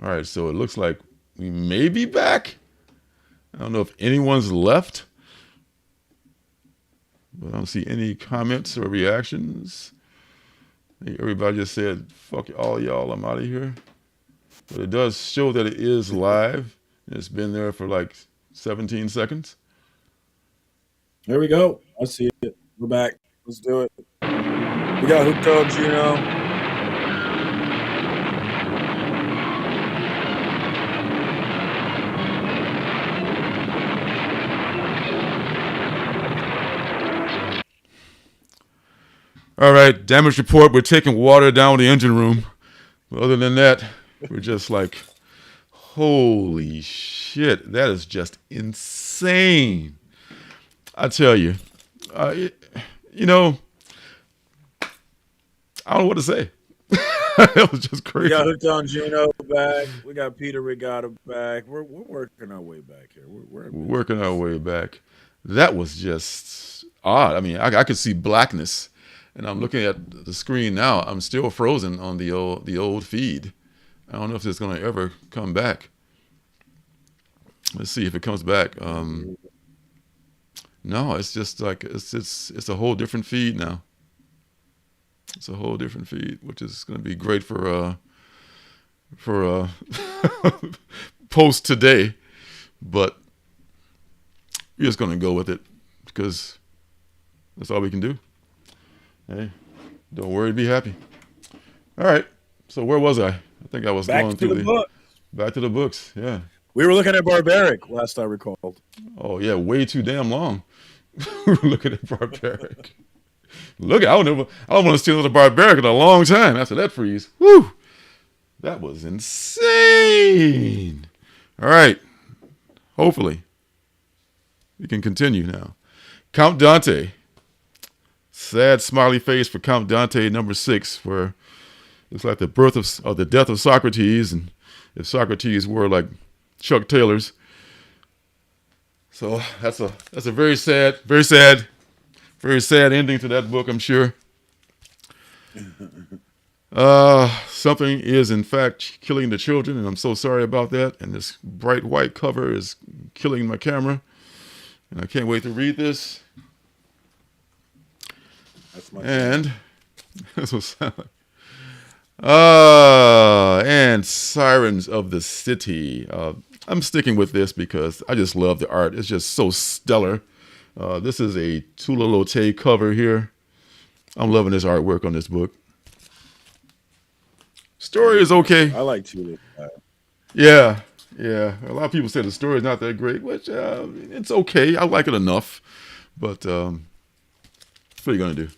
All right, so it looks like we may be back. I don't know if anyone's left, but I don't see any comments or reactions. I think everybody just said, fuck all y'all, I'm out of here. But it does show that it is live. It's been there for like 17 seconds. There we go. I see it. We're back. Let's do it. We got hooked on Juno. All right, damage report. We're taking water down the engine room. But other than that, we're just like, holy shit, that is just insane. I tell you, you know, I don't know what to say. It was just crazy. We got hooked on Juno back. We got Peter Regatta back. We're working our way back here. We're working our way back. That was just odd. I mean, I could see blackness, and I'm looking at the screen now. I'm still frozen on the old feed. I don't know if it's going to ever come back. Let's see if it comes back. No, it's just like it's a whole different feed now. It's a whole different feed, which is going to be great for post today, but we're just going to go with it because that's all we can do. Hey, don't worry, be happy. All right. So where was I? I think I was back going to through the book. Back to the books. Yeah. We were looking at Barbaric last I recalled. Oh yeah, way too damn long. We were looking at Barbaric. Look, I don't want to steal another Barbaric in a long time after that freeze. Whew. That was insane. All right. Hopefully, we can continue now. Count Dante. Sad smiley face for Count Dante, number 6, where it's like the birth of the death of Socrates, and if Socrates were like Chuck Taylor's. So that's a very sad ending to that book, I'm sure. Something is in fact killing the children, and I'm so sorry about that. And this bright white cover is killing my camera, and I can't wait to read this. That's my and this was and Sirens of the City. I'm sticking with this because I just love the art. It's just so stellar. This is a Tula Lotte cover here. I'm loving this artwork on this book. Story is okay. I like Tula. Yeah. A lot of people say the story is not that great, which it's okay. I like it enough. But what are you going to do?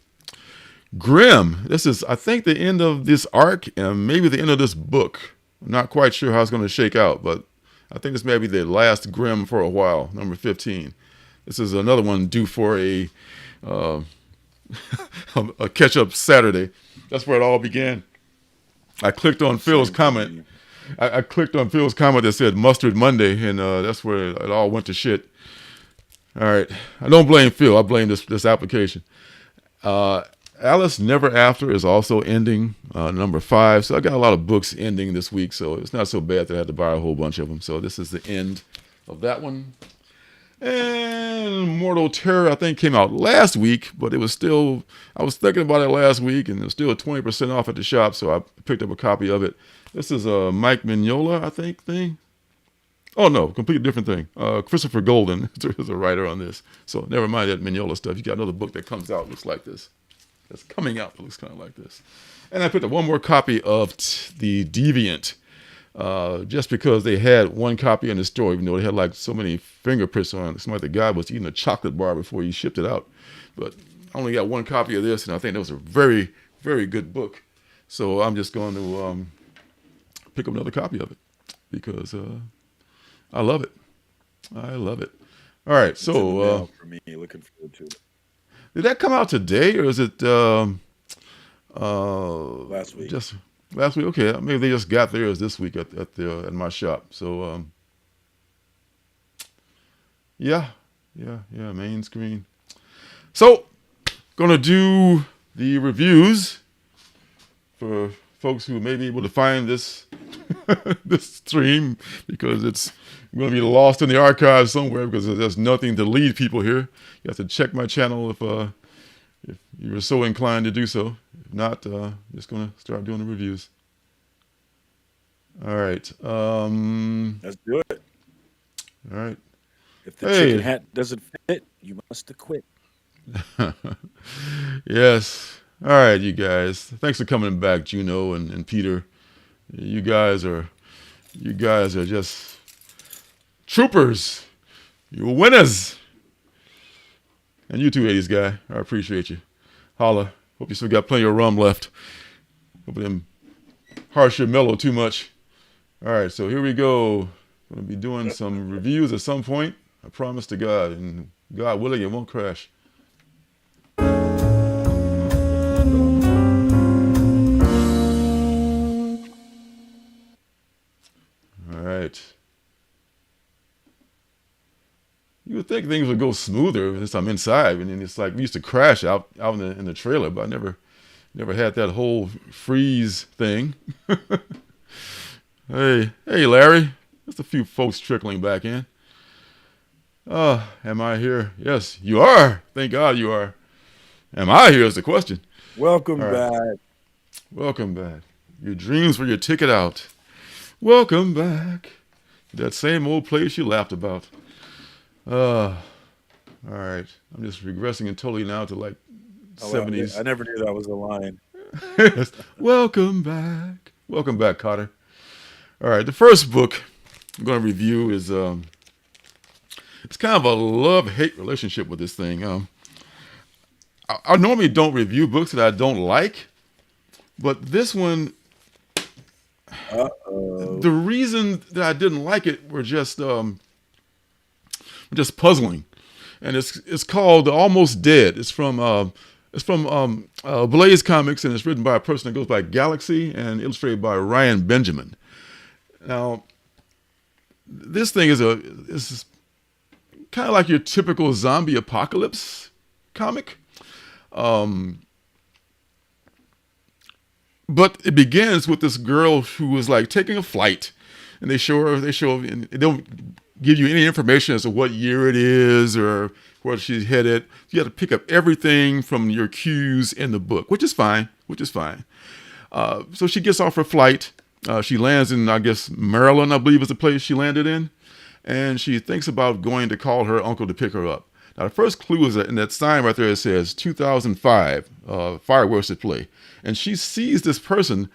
Grimm. This is, I think, the end of this arc and maybe the end of this book. I'm not quite sure how it's going to shake out, but I think this may be the last Grimm for a while, number 15. This is another one due for a catch-up Saturday. That's where it all began. I clicked on Phil's comment. I clicked on Phil's comment that said Mustard Monday, and that's where it all went to shit. All right. I don't blame Phil. I blame this application. Alice Never After is also ending, number 5. So I got a lot of books ending this week, so it's not so bad that I had to buy a whole bunch of them. So this is the end of that one. And Mortal Terror, I think, came out last week, but it was still, I was thinking about it last week, and it was still 20% off at the shop, so I picked up a copy of it. This is a Mike Mignola, I think, thing. Oh, no, completely different thing. Christopher Golden is a writer on this. So never mind that Mignola stuff. You got another book that comes out, looks like this. That's coming out, looks kind of like this. And I picked up one more copy of The Deviant. Just because they had one copy in the store, even though they had like so many fingerprints on it. It seemed like the guy was eating a chocolate bar before he shipped it out. But I only got one copy of this, and I think that was a very, very good book. So I'm just going to pick up another copy of it because I love it. I love it. All right, so for me, looking forward to it. Did that come out today, or is it last week? Just last week. Okay, maybe they just got theirs this week at my shop. So yeah, main screen. So gonna do the reviews for folks who may be able to find this this stream because it's going to be lost in the archives somewhere because there's nothing to lead people here. You have to check my channel if you were so inclined to do so. If not, just going to start doing the reviews. All right. Let's do it. All right. If the chicken hat doesn't fit, you must have quit. Yes. All right, you guys. Thanks for coming back, Juno and Peter. You guys are just troopers. You're winners. And you too, 80s guy. I appreciate you. Holla. Hope you still got plenty of rum left. Hope it didn't harsh your mellow too much. All right, so here we go. Going to be doing some reviews at some point. I promise to God, and God willing, it won't crash. All right. You would think things would go smoother since I'm inside, and then it's like we used to crash out in the trailer, but I never had that whole freeze thing. Hey, Larry. Just a few folks trickling back in. Am I here? Yes, you are. Thank God you are. Am I here is the question. Welcome back. Welcome back. Your dreams were your ticket out. Welcome back. That same old place you laughed about. All right. I'm just regressing totally now to like 70s. I never knew that was a line. Welcome back. Welcome back, Cotter. All right. The first book I'm going to review is it's kind of a love-hate relationship with this thing. I normally don't review books that I don't like, but this one, the reason that I didn't like it were just puzzling. And it's called Almost Dead. It's from Blaze Comics, and it's written by a person that goes by Galaxy and illustrated by Ryan Benjamin. Now, this thing is kind of like your typical zombie apocalypse comic. But it begins with this girl who is like taking a flight, and they don't give you any information as to what year it is or where she's headed. You have to pick up everything from your cues in the book, which is fine. So she gets off her flight. She lands in, I guess, Maryland, I believe is the place she landed in. And she thinks about going to call her uncle to pick her up. Now, the first clue is that in that sign right there, it says 2005, fireworks at play. And she sees this person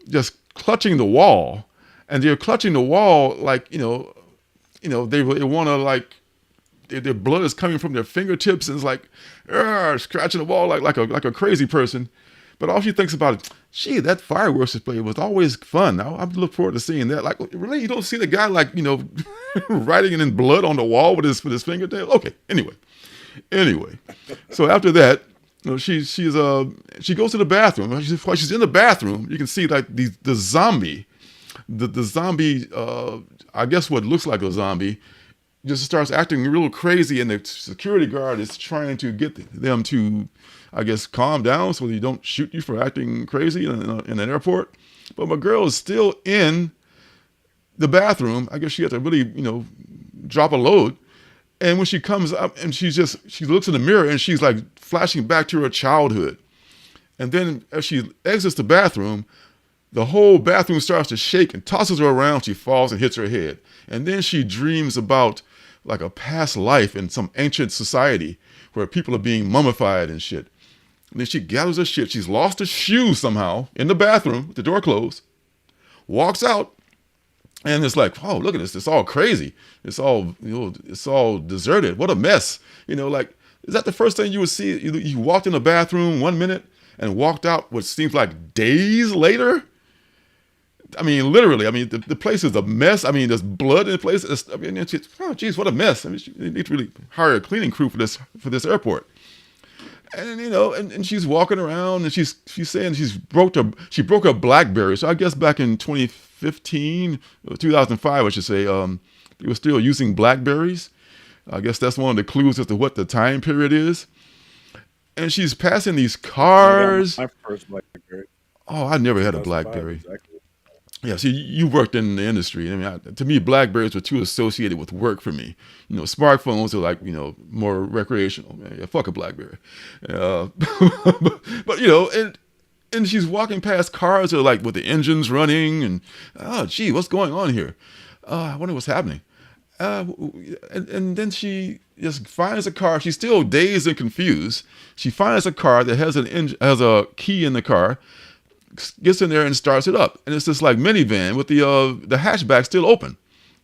just clutching the wall. And they're clutching the wall like, they want to like, their blood is coming from their fingertips. And it's like, scratching the wall like a crazy person. But all she thinks about is, gee, that fireworks display was always fun. I look forward to seeing that. Like, really, you don't see the guy like, writing in blood on the wall with his fingernail? Okay, anyway. So after that, she goes to the bathroom. While she's in the bathroom, you can see like the zombie, I guess what looks like a zombie, just starts acting real crazy, and the security guard is trying to get them to, I guess, calm down so they don't shoot you for acting crazy in an airport. But my girl is still in the bathroom. I guess she had to really, drop a load. And when she comes up and she looks in the mirror and she's like flashing back to her childhood. And then as she exits the bathroom, the whole bathroom starts to shake and tosses her around. She falls and hits her head. And then she dreams about like a past life in some ancient society where people are being mummified and shit. And then she gathers her shit. She's lost her shoes somehow in the bathroom with the door closed. Walks out. And it's like, oh, look at this. It's all crazy. It's all, it's all deserted. What a mess. Like, is that the first thing you would see? You walked in the bathroom 1 minute and walked out what seems like days later? I mean, literally. I mean, the place is a mess. I mean, there's blood in the place. Oh, geez, what a mess. I mean, you need to really hire a cleaning crew for this airport. And and she's walking around and she's saying she broke her BlackBerry. So I guess back in 2015, or 2005, I should say, they were still using BlackBerries. I guess that's one of the clues as to what the time period is. And she's passing these cars. My first BlackBerry. Oh, I never had a BlackBerry. Exactly. Yeah, see, you worked in the industry. I mean, to me, Blackberries were too associated with work for me. Smartphones are like, more recreational. Man, yeah, fuck a Blackberry. Uh, but and she's walking past cars that are like with the engines running, and oh, gee, what's going on here? I wonder what's happening. And then she just finds a car. She's still dazed and confused. She finds a car that has a key in the car, gets in there and starts it up, and it's this like minivan with the hatchback still open,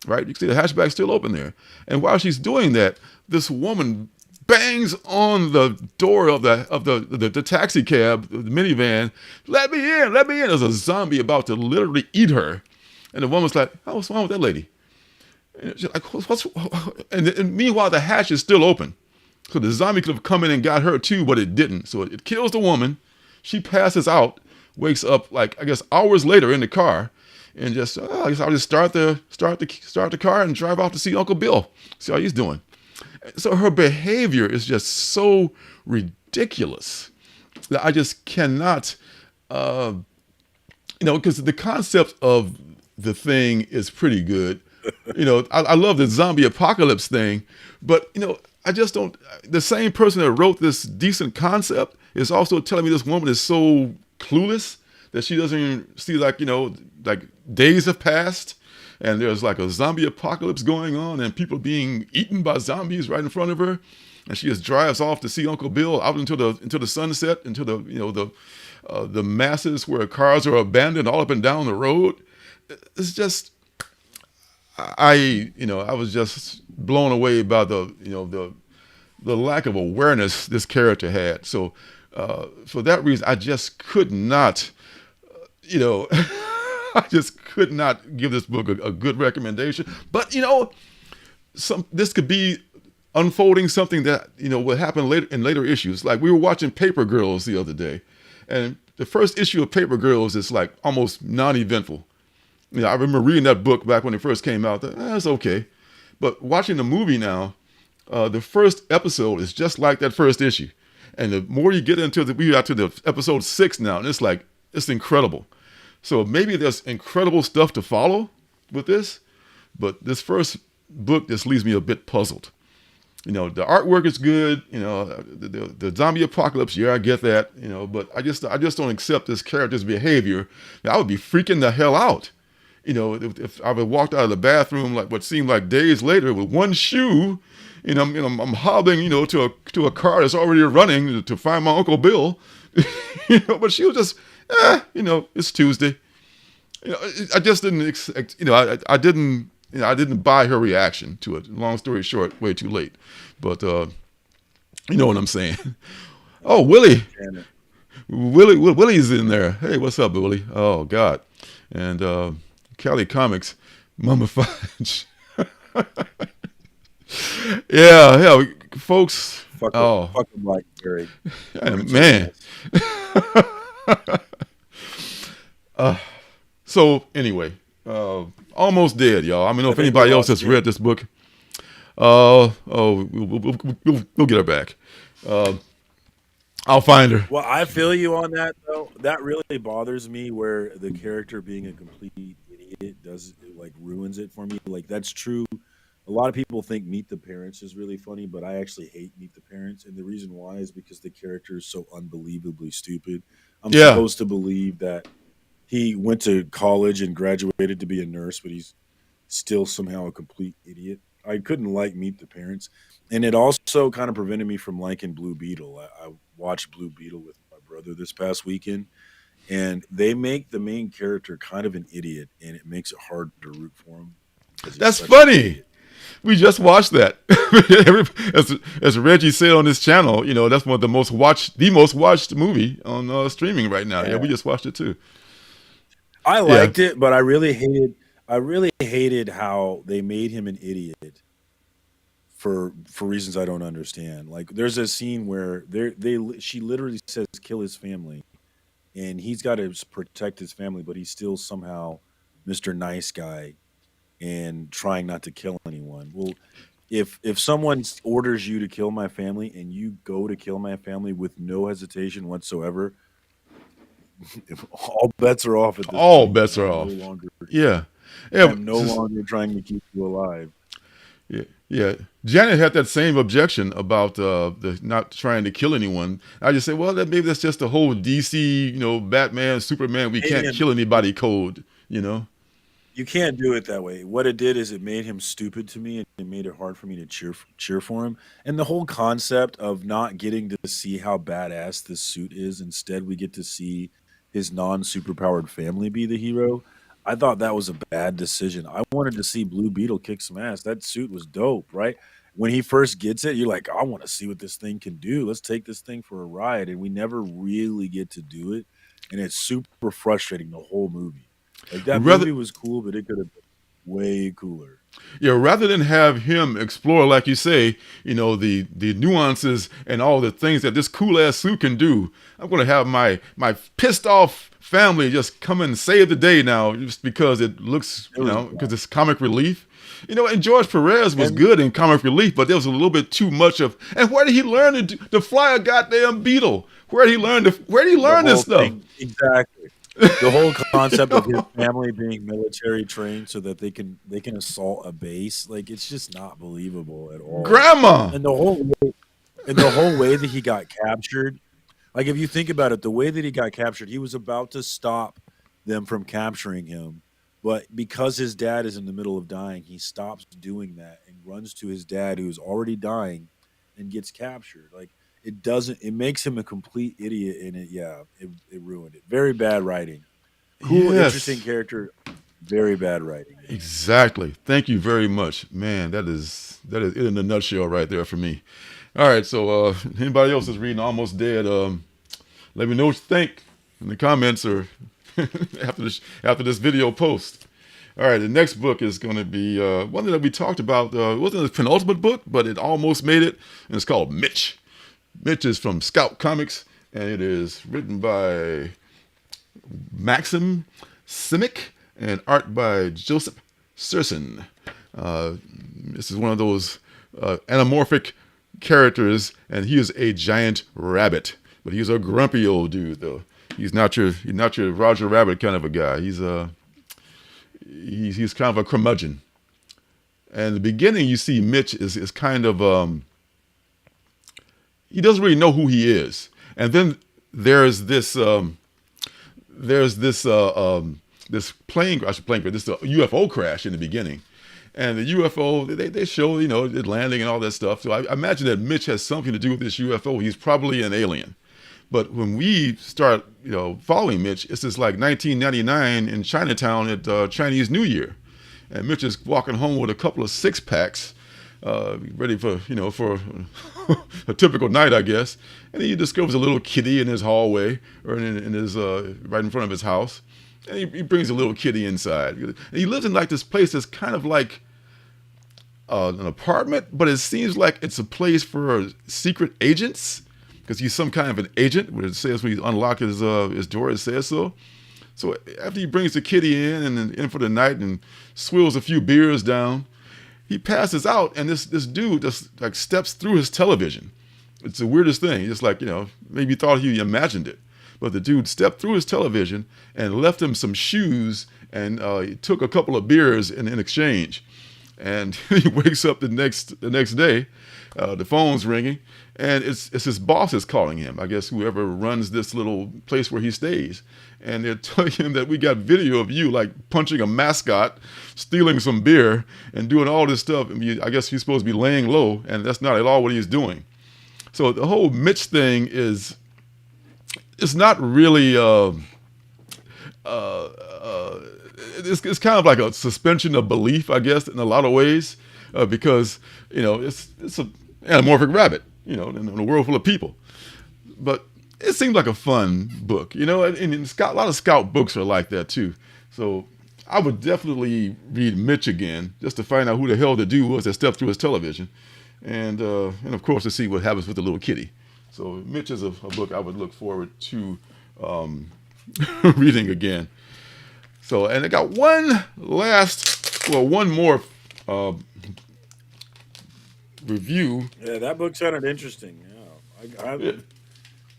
right? You can see the hatchback still open there. And while she's doing that, this woman bangs on the door of the taxi cab, the minivan. Let me in, let me in. There's a zombie about to literally eat her, and the woman's like, "Oh, what's wrong with that lady?" And she's like, "What's?" And meanwhile, the hatch is still open, so the zombie could have come in and got her too, but it didn't. So it kills the woman. She passes out, wakes up like I guess hours later in the car, and just I guess I'll just start the car and drive off to see Uncle Bill, see how he's doing. So her behavior is just so ridiculous that I just cannot, because the concept of the thing is pretty good. I love the zombie apocalypse thing, but I just don't. The same person that wrote this decent concept is also telling me this woman is so clueless that she doesn't even see like days have passed and there's like a zombie apocalypse going on and people being eaten by zombies right in front of her, and she just drives off to see Uncle Bill out into the sunset, into the masses where cars are abandoned all up and down the road. It's just I was just blown away by the lack of awareness this character had. So for that reason, I just could not, I just could not give this book a good recommendation. But this could be unfolding something that will happen later in later issues. Like we were watching Paper Girls the other day, and the first issue of Paper Girls is like almost non-eventful. I remember reading that book back when it first came out. That's okay, but watching the movie now, the first episode is just like that first issue, and the more you get into we got to the episode 6 now, and it's incredible. So maybe there's incredible stuff to follow with this, but this first book just leaves me a bit puzzled. The artwork is good. The zombie apocalypse, yeah, I get that. But I just don't accept this character's behavior. I would be freaking the hell out. If I would walked out of the bathroom like what seemed like days later with one shoe, I'm hobbling, to a car that's already running to find my Uncle Bill. But she was just, it's Tuesday. I just didn't, I didn't. I didn't buy her reaction to it. Long story short, way too late. But you know what I'm saying. Oh, Willie's in there. Hey, what's up, Willie? Oh God, and Cali Comics, Mummified. yeah, folks. Fucking Blackberry. Man. So anyway. Almost dead, y'all. I don't know if anybody else has read this book. We'll get her back. I'll find her. Well, I feel you on that, though. That really bothers me where the character being a complete idiot ruins it for me. Like, that's true. A lot of people think Meet the Parents is really funny, but I actually hate Meet the Parents. And the reason why is because the character is so unbelievably stupid. I'm supposed to believe that he went to college and graduated to be a nurse, but he's still somehow a complete idiot. I couldn't Meet the Parents. And it also kind of prevented me from liking Blue Beetle. I watched Blue Beetle with my brother this past weekend, and they make the main character kind of an idiot, and it makes it hard to root for him. That's funny. We just watched that. As Reggie said on this channel, that's one of the most watched movie on streaming right now. Yeah, we just watched it too. I liked it, but I really hated how they made him an idiot for reasons I don't understand. Like, there's a scene where she literally says kill his family, and he's got to protect his family, but he's still somehow Mr. Nice Guy and trying not to kill anyone. Well, if someone orders you to kill my family and you go to kill my family with no hesitation whatsoever, All bets are off at this All point. bets are off. Yeah, I yeah, am no longer trying to keep you alive. yeah, yeah. Janet had that same objection about the not trying to kill anyone. I just said, well, maybe that's just the whole DC, Batman, Superman, we can't And kill anybody code. you can't do it that way. What it did is it made him stupid to me, and it made it hard for me to cheer for him. And the whole concept of not getting to see how badass this suit is, instead we get to see his non-superpowered family be the hero. I thought that was a bad decision. I wanted to see Blue Beetle kick some ass. That suit was dope, right? When he first gets it, you're like, I want to see what this thing can do. Let's take this thing for a ride. And we never really get to do it. And it's super frustrating the whole movie. Like that Rather, movie was cool, but it could have been way cooler. yeah, rather than have him explore, like you say, the nuances and all the things that this cool ass suit can do, I'm going to have my pissed off family just come and save the day now, just because it looks, It was because it's comic relief. And George Perez was and good in comic relief, but there was a little bit too much of. And where did he learn to fly a goddamn beetle? Where did he learn the this whole stuff? thing exactly. The whole concept of his family being military trained so that they can assault a base, like it's just not believable at all. Grandma. And the whole way that he got captured, like if you think about it, the way that he got captured, he was about to stop them from capturing him, but because his dad is in the middle of dying, he stops doing that and runs to his dad who's already dying and gets captured. Like it makes him a complete idiot, and it ruined it. Very bad writing. Cool, interesting Yes. character, very bad writing. Exactly. Thank you very much, man. That is it in a nutshell right there for me. All right. So anybody else is reading Almost Dead? Let me know what you think in the comments or after this video post. All right. The next book is going to be one that we talked about. It wasn't the penultimate book, but it almost made it, and it's called Mitch. Mitch is from Scout Comics, and it is written by Maxim Simic and art by Joseph Surcam. This is one of those anamorphic characters, and he is a giant rabbit, but he's a grumpy old dude though. He's not your Roger Rabbit kind of a guy. He's kind of a curmudgeon. And in the beginning, you see Mitch is kind of he doesn't really know who he is, and then there's this this plane crash, this UFO crash in the beginning, and the UFO they show it landing and all that stuff. So I imagine that Mitch has something to do with this UFO. He's probably an alien. But when we start following Mitch, it's just like 1999 in Chinatown at Chinese New Year, and Mitch is walking home with a couple of six packs, ready for a typical night, I guess. And he discovers a little kitty in his hallway or in his right in front of his house, and he brings a little kitty inside. And he lives in like this place that's kind of like an apartment, but it seems like it's a place for secret agents because he's some kind of an agent. Where it says when he unlocks his door, it says so. So after he brings the kitty in for the night and swills a few beers down, he passes out, and this dude just like steps through his television. It's the weirdest thing. Just like, maybe he thought he imagined it. But the dude stepped through his television and left him some shoes, and he took a couple of beers in exchange. And he wakes up the next day, the phone's ringing, and it's his boss is calling him. I guess whoever runs this little place where he stays. And they're telling him that we got video of you like punching a mascot, stealing some beer, and doing all this stuff. I guess he's supposed to be laying low, and that's not at all what he's doing. So the whole Mitch thing it's not really it's kind of like a suspension of belief, I guess, in a lot of ways, because it's an anamorphic rabbit, in a world full of people. But it seemed like a fun book, and a lot of Scout books are like that too. So I would definitely read Mitch again just to find out who the hell the dude was that stepped through his television, and of course to see what happens with the little kitty. So Mitch is a book I would look forward to reading again. So, and I got one more review. Yeah, that book sounded interesting. Yeah, Yeah.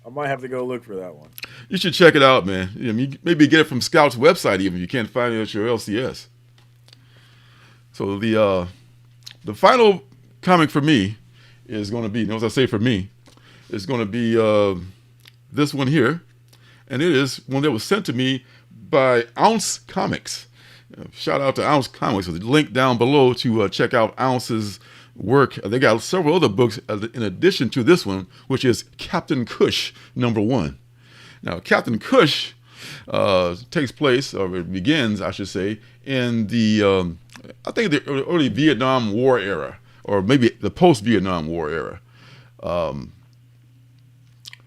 I might have to go look for that one. You should check it out, man. Maybe get it from Scout's website even if you can't find it at your LCS. So the final comic for me is going to be, as I say for me, is going to be this one here, and it is one that was sent to me by Ounce Comics. Shout out to Ounce Comics. There's a link down below to check out Ounce's work. They got several other books in addition to this one, which is Captain Kush #1. Now, Captain Kush takes place, or it begins, I should say, in the I think the early Vietnam War era, or maybe the post-Vietnam War era.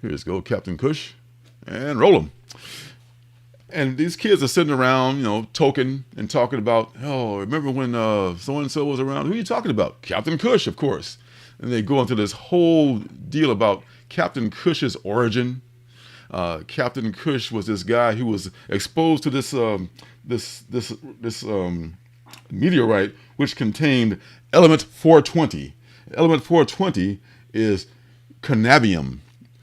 Here's go, Captain Kush, and roll them. And these kids are sitting around, talking about, oh, remember when so-and-so was around? Who are you talking about? Captain Kush, of course. And they go into this whole deal about Captain Kush's origin. Captain Kush was this guy who was exposed to this meteorite, which contained element 420. Element 420 is cannabium,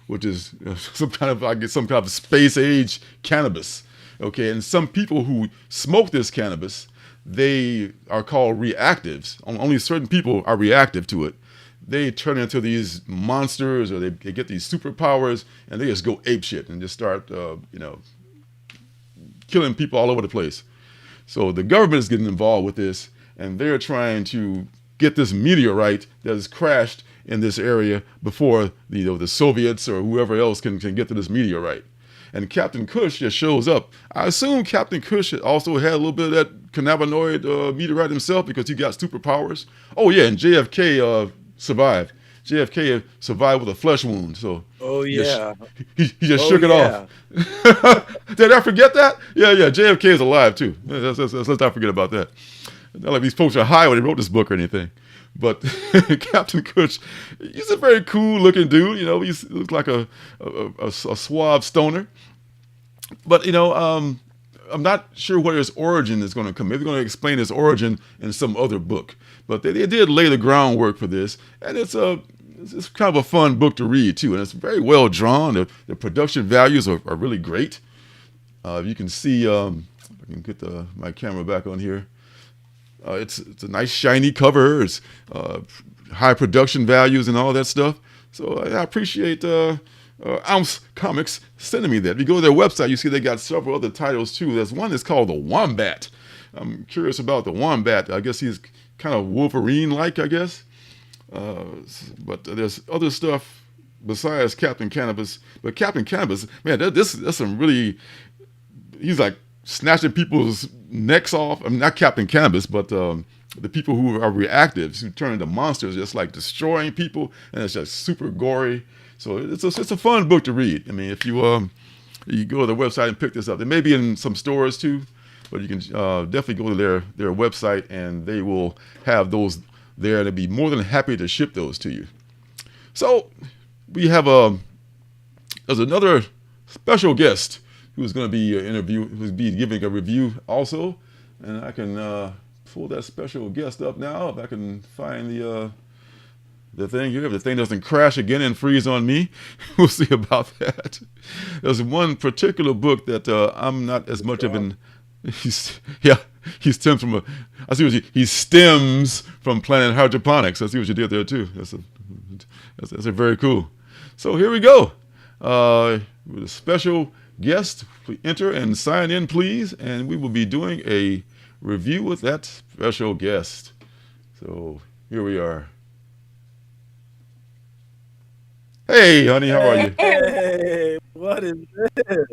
which is some kind of space age cannabis. Okay, and some people who smoke this cannabis, they are called reactives. Only certain people are reactive to it. They turn into these monsters, or they get these superpowers, and they just go apeshit and just start, killing people all over the place. So the government is getting involved with this, and they're trying to get this meteorite that has crashed in this area before the Soviets or whoever else can get to this meteorite. And Captain Kush just shows up. I assume Captain Kush also had a little bit of that cannabinoid meteorite himself because he got superpowers. Oh yeah, and JFK survived. JFK survived with a flesh wound. So yeah, he just shook it off. Did I forget that? Yeah. JFK is alive too. Let's not forget about that. Not like these folks are high when they wrote this book or anything. But Captain Kush, he's a very cool looking dude. He looks like a suave stoner. But I'm not sure where his origin is going to come. Maybe they're going to explain his origin in some other book. But they did lay the groundwork for this, and it's kind of a fun book to read too, and it's very well drawn. The production values are really great. You can see, if I can get my camera back on here. It's a nice shiny cover. It's high production values and all that stuff. So I appreciate Ounce Comics sending me that. If you go to their website, you see they got several other titles too. There's one that's called the Wombat. I'm curious about the Wombat. I guess he's kind of Wolverine-like, I guess. But there's other stuff besides Captain Cannabis. But Captain Cannabis, man, that's some really. He's like snatching people's necks off. I mean, not Captain Cannabis, but the people who are reactives, who turn into monsters, just like destroying people, and it's just super gory. So it's a fun book to read. I mean, if you go to the website and pick this up, it may be in some stores too, but you can definitely go to their website, and they will have those there. They'll be more than happy to ship those to you. So we have there's another special guest who's going to be giving a review also, and I can pull that special guest up now if I can find the thing here. If the thing doesn't crash again and freeze on me, we'll see about that. There's one particular book that I'm not as much of an. He stems from he stems from Planet Hydroponics. I see what you did there too. That's a very cool. So here we go. With a special guest, enter and sign in, please, and we will be doing a review with that special guest. So here we are. Hey, honey, how are you? Hey, what is this?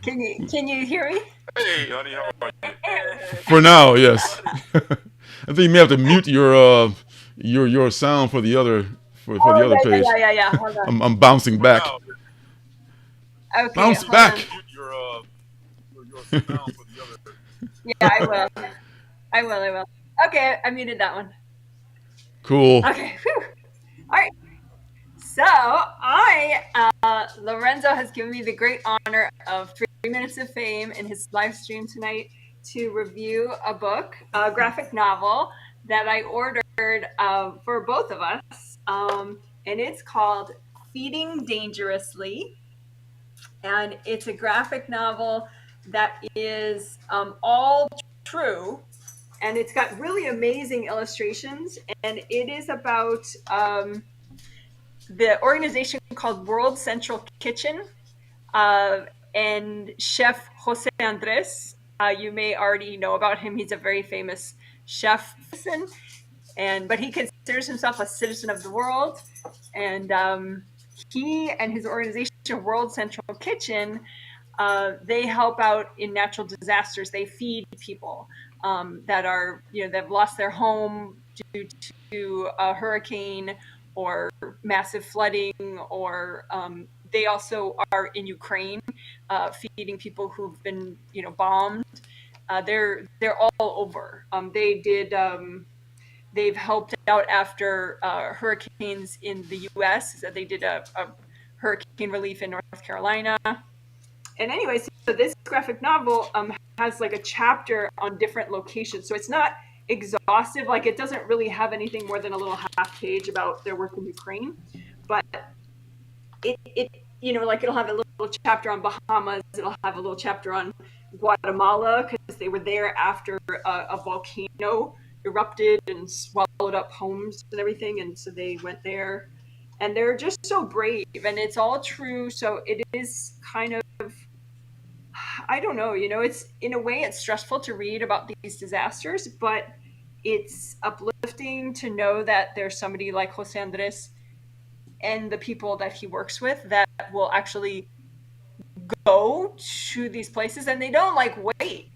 Can you hear me? Hey, honey, how are you? For now, yes. I think you may have to mute your sound for the other the other page. Yeah. Hold on. I'm bouncing back. Okay. Bounce back. Yeah, I will. Okay, I muted that one. Cool. Okay. Whew. All right. So Lorenzo has given me the great honor of 3 minutes of fame in his live stream tonight to review a book, a graphic novel that I ordered for both of us. And it's called Feeding Dangerously. And it's a graphic novel that is all true. And it's got really amazing illustrations. And it is about the organization called World Central Kitchen. Uh, and Chef Jose Andres, you may already know about him. He's a very famous chef, but he considers himself a citizen of the world. And he and his organization, World Central Kitchen, they help out in natural disasters. They feed people that are, that have lost their home due to a hurricane or massive flooding, or they also are in Ukraine feeding people who've been, bombed. They're all over. They've helped out after hurricanes in the U.S. So they did a hurricane relief in North Carolina. And anyway, so this graphic novel has like a chapter on different locations. So it's not exhaustive. Like, it doesn't really have anything more than a little half page about their work in Ukraine. But it like, it'll have a little chapter on Bahamas. It'll have a little chapter on Guatemala, because they were there after a volcano erupted and swallowed up homes and everything. And so they went there. And they're just so brave. And it's all true. So it is kind of, I don't know, it's, in a way, it's stressful to read about these disasters, but it's uplifting to know that there's somebody like Jose Andres and the people that he works with that will actually go to these places, and they don't like wait,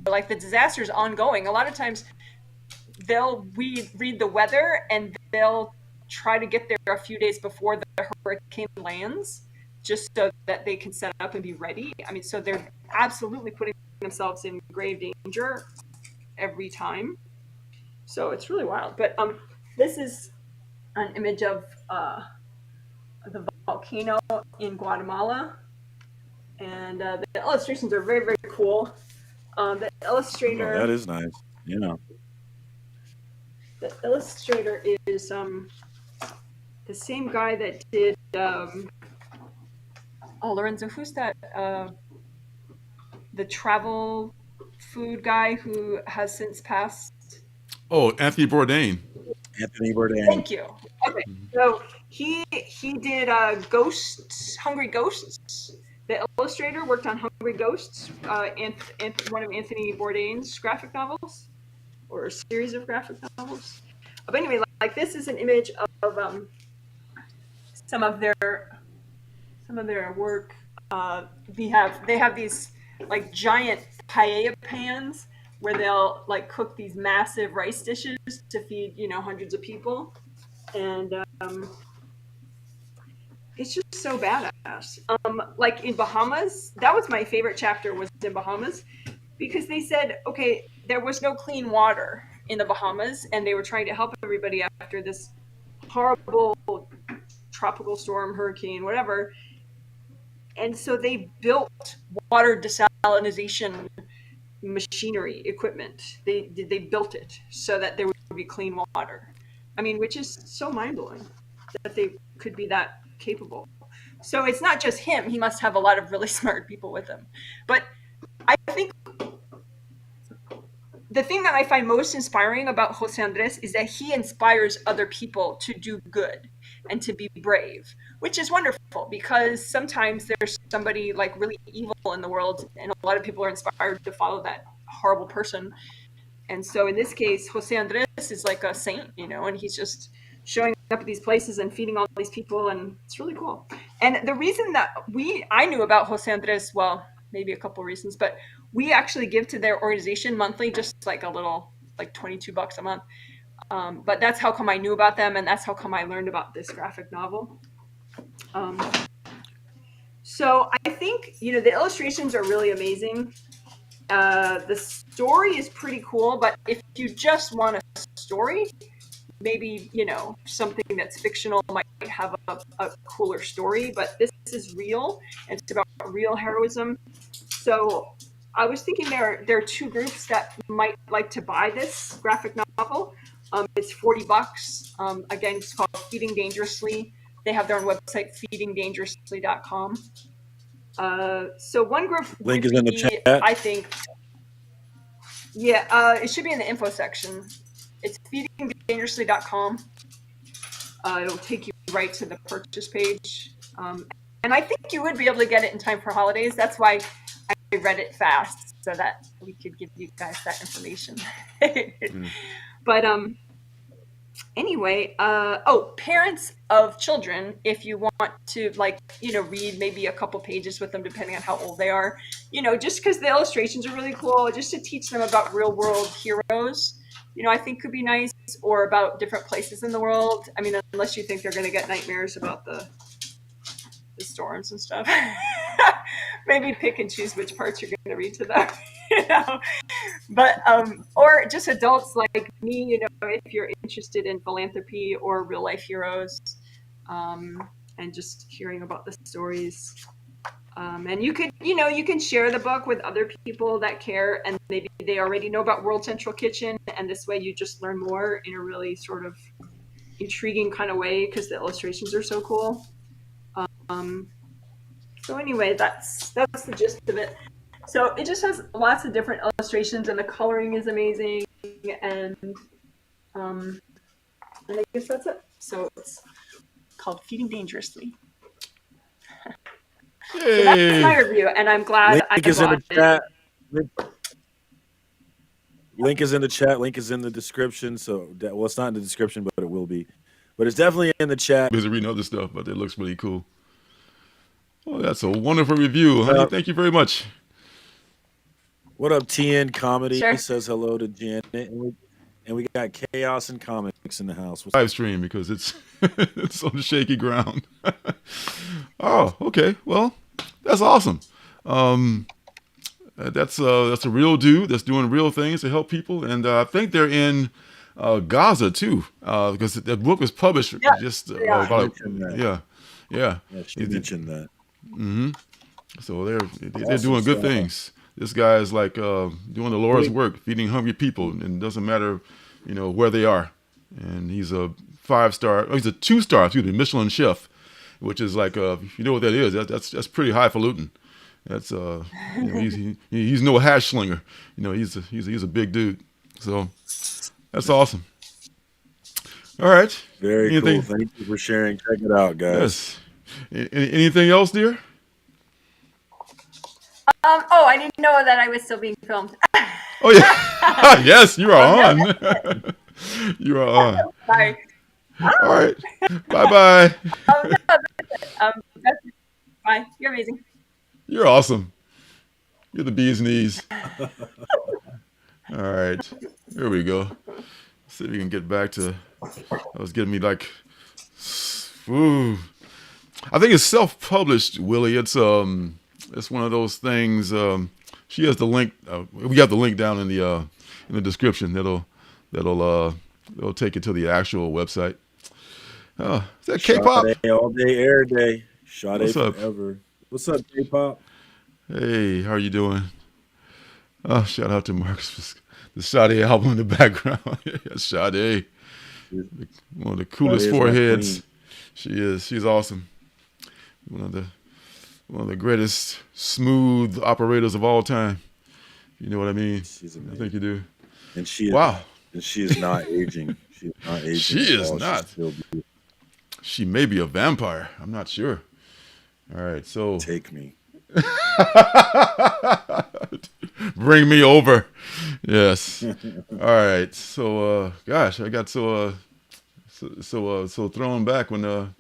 like the disaster is ongoing. A lot of times they'll read the weather and they'll try to get there a few days before the hurricane lands, just so that they can set up and be ready. I mean, so they're absolutely putting themselves in grave danger every time. So it's really wild. But this is an image of the volcano in Guatemala. And the illustrations are very, very cool. The illustrator... Oh, that is nice. The illustrator is the same guy that did... Lorenzo, who's that? The travel food guy who has since passed. Oh, Anthony Bourdain. Anthony Bourdain. Thank you. Okay, so he did Hungry Ghosts. The illustrator worked on Hungry Ghosts, one of Anthony Bourdain's graphic novels, or a series of graphic novels. But anyway, like this is an image of some of their work. They have these like giant paella pans where they'll like cook these massive rice dishes to feed hundreds of people, and it's just so badass. Like in Bahamas, that was my favorite chapter, was in Bahamas, because they said, okay, there was no clean water in the Bahamas, and they were trying to help everybody after this horrible tropical storm, hurricane, whatever. And so they built water desalination machinery, equipment. They built it so that there would be clean water. I mean, which is so mind-blowing that they could be that capable. So it's not just him. He must have a lot of really smart people with him. But I think the thing that I find most inspiring about Jose Andres is that he inspires other people to do good and to be brave, which is wonderful, because sometimes there's somebody like really evil in the world, and a lot of people are inspired to follow that horrible person. And so in this case, Jose Andres is like a saint, and he's just showing up at these places and feeding all these people, and it's really cool. And the reason that I knew about Jose Andres, well, maybe a couple reasons, but we actually give to their organization monthly, just like a little, like $22 a month. But that's how come I knew about them, and that's how come I learned about this graphic novel. So I think, the illustrations are really amazing. The story is pretty cool, but if you just want a story, maybe, something that's fictional might have a cooler story, but this is real, and it's about real heroism. So I was thinking there are two groups that might like to buy this graphic novel. It's $40. Again, it's called Feeding Dangerously. They have their own website, feedingdangerously.com. So one group Link would is in the be, chat. I think, yeah, it should be in the info section. It's feedingdangerously.com. It'll take you right to the purchase page. And I think you would be able to get it in time for holidays. That's why I read it fast, so that we could give you guys that information. But anyway, parents of children, if you want to, like, read maybe a couple pages with them, depending on how old they are, just because the illustrations are really cool, just to teach them about real world heroes, I think could be nice, or about different places in the world. I mean, unless you think they're going to get nightmares about the storms and stuff. Maybe pick and choose which parts you're going to read to them. But or just adults like me, if you're interested in philanthropy or real life heroes, and just hearing about the stories. And you could, you can share the book with other people that care, and maybe they already know about World Central Kitchen, and this way you just learn more in a really sort of intriguing kind of way, because the illustrations are so cool. So anyway, that's the gist of it. So it just has lots of different illustrations, and the coloring is amazing, and I guess that's it. So it's called Feeding Dangerously. So that's my review, and I'm glad Link is in the chat. Link is in the chat. Link is in the description. So, well, it's not in the description, but it will be. But it's definitely in the chat. Busy reading other stuff, but it looks really cool. Oh, that's a wonderful review, honey. Thank you very much. What up, TN Comedy? Sure. He says hello to Janet, and we got Chaos and Comics in the house. Live stream, because it's it's on shaky ground. Oh, okay. Well, that's awesome. That's a real dude that's doing real things to help people, and I think they're in Gaza too, because the book was published just about yeah. She mentioned that. Mm-hmm. So they're doing good things. This guy is like doing the Lord's work, feeding hungry people, and it doesn't matter, where they are. And he's a 5-star. Oh, he's a 2-star, Michelin chef, which is like if you know what that is, that's pretty highfalutin. That's he's no hash slinger. He's a big dude. So that's awesome. All right. Very cool. Thank you for sharing. Check it out, guys. Yes. Anything else, dear? I didn't know that I was still being filmed. Oh yeah. Yes, you are on. You are on. Sorry. All right. Bye-bye. No, that's it. Bye. You're amazing. You're awesome. You're the bee's knees. All right. Here we go. Let's see if we can get back to. That was getting me like. Ooh. I think it's self-published, Willie. It's one of those things. She has the link. We got the link down in the description. That'll take you to the actual website. Is that K-pop? All day, air day. Sade What's up? Forever. What's up, K-pop? Hey, how are you doing? Oh, shout out to Marcus. The Sade album in the background. Yes, Sade. One of the coolest foreheads. She is. She's awesome. One of the greatest smooth operators of all time. You know what I mean? She's amazing. I think you do. And she is not aging. She is not aging. She is not. She may be a vampire. I'm not sure. All right, so take me. Bring me over. Yes. All right. So gosh, I got so thrown back when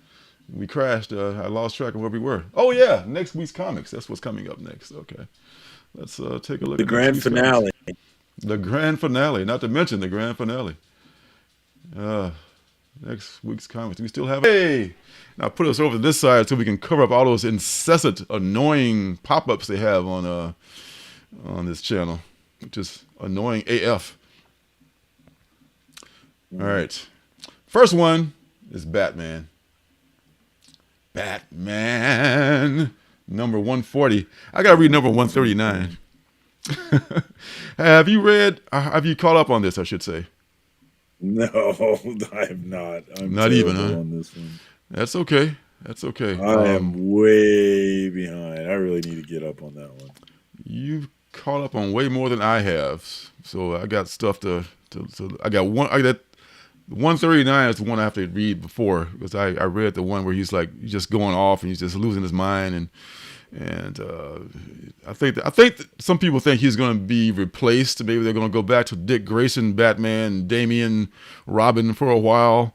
we crashed. I lost track of where we were. Oh yeah, next week's comics. That's what's coming up next. Okay. Let's take a look at the grand finale. Comics. The grand finale, not to mention the grand finale. Next week's comics. We still have. Hey, now put us over to this side so we can cover up all those incessant, annoying pop-ups they have on this channel, which is annoying AF. All right, first one is Batman. Batman number 140. I gotta read number 139. Have you caught up on this, I should say? No, I have not. I'm Not terrible even, huh? on this one. That's okay. That's okay. I am way behind. I really need to get up on that one. You've caught up on way more than I have. So I got stuff to I got 139 is the one I have to read before, because I read the one where he's like just going off and he's just losing his mind, and I think that some people think he's going to be replaced. Maybe they're going to go back to Dick Grayson Batman, Damian Robin for a while,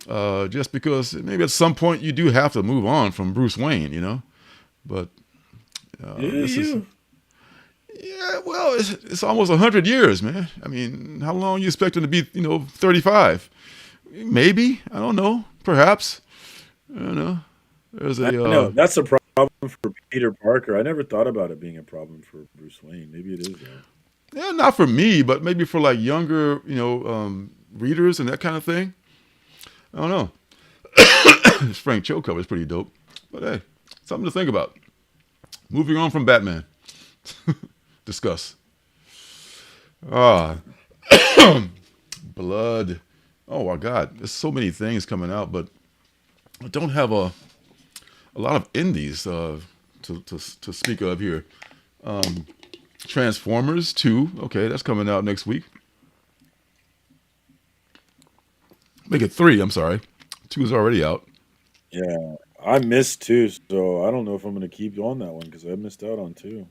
just because maybe at some point you do have to move on from Bruce Wayne, you know. But this is. Yeah, well, it's almost 100 years, man. I mean, how long you expect him to be, 35? Maybe. I don't know. Perhaps. I don't know. I know. That's a problem for Peter Parker. I never thought about it being a problem for Bruce Wayne. Maybe it is, though. Yeah, not for me, but maybe for like younger, readers and that kind of thing. I don't know. This Frank Cho cover is pretty dope. But hey, something to think about. Moving on from Batman. Discuss. Blood. Oh my God, there's so many things coming out, but I don't have a lot of indies to speak of here. Transformers 2. Okay, that's coming out next week. Make it 3. I'm sorry, 2 is already out. Yeah, I missed 2, so I don't know if I'm going to keep on that one because I missed out on 2.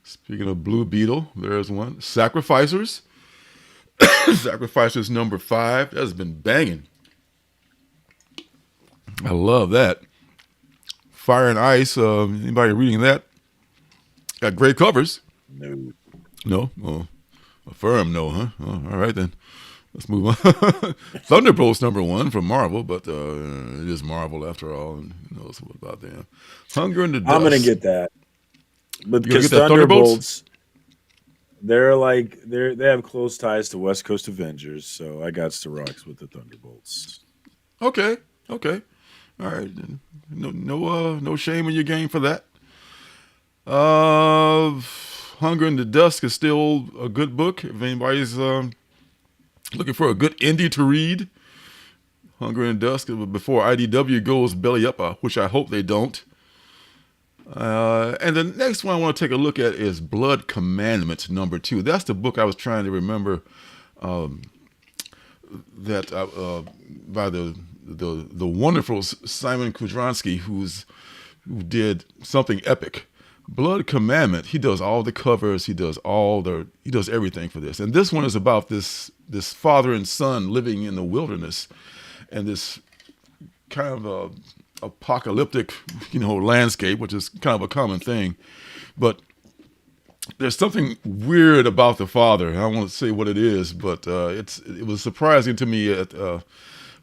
Speaking of Blue Beetle, there's one. Sacrificers. Sacrificers number 5. That's been banging. I love that. Fire and Ice. Anybody reading that? Got great covers. No. No? Oh, affirm no, huh? Oh, all right then. Let's move on. Thunderbolts number 1 from Marvel, but it is Marvel after all, and who knows what about them. Hunger and the Dust. I'm going to get that. But because get that Thunderbolts, they have close ties to West Coast Avengers, so I got to rocks with the Thunderbolts. Okay. All right. No shame in your game for that. Hunger in the Dusk is still a good book. If anybody's looking for a good indie to read, Hunger in the Dusk, before IDW goes belly up, which I hope they don't. And the next one I want to take a look at is Blood Commandments number 2. That's the book I was trying to remember that by the wonderful Simon Kudranski, who did something epic. Blood Commandment. He does all the covers. He does everything for this. And this one is about this father and son living in the wilderness, and this kind of apocalyptic, landscape, which is kind of a common thing. But there's something weird about the father. I don't want to say what it is, but it was surprising to me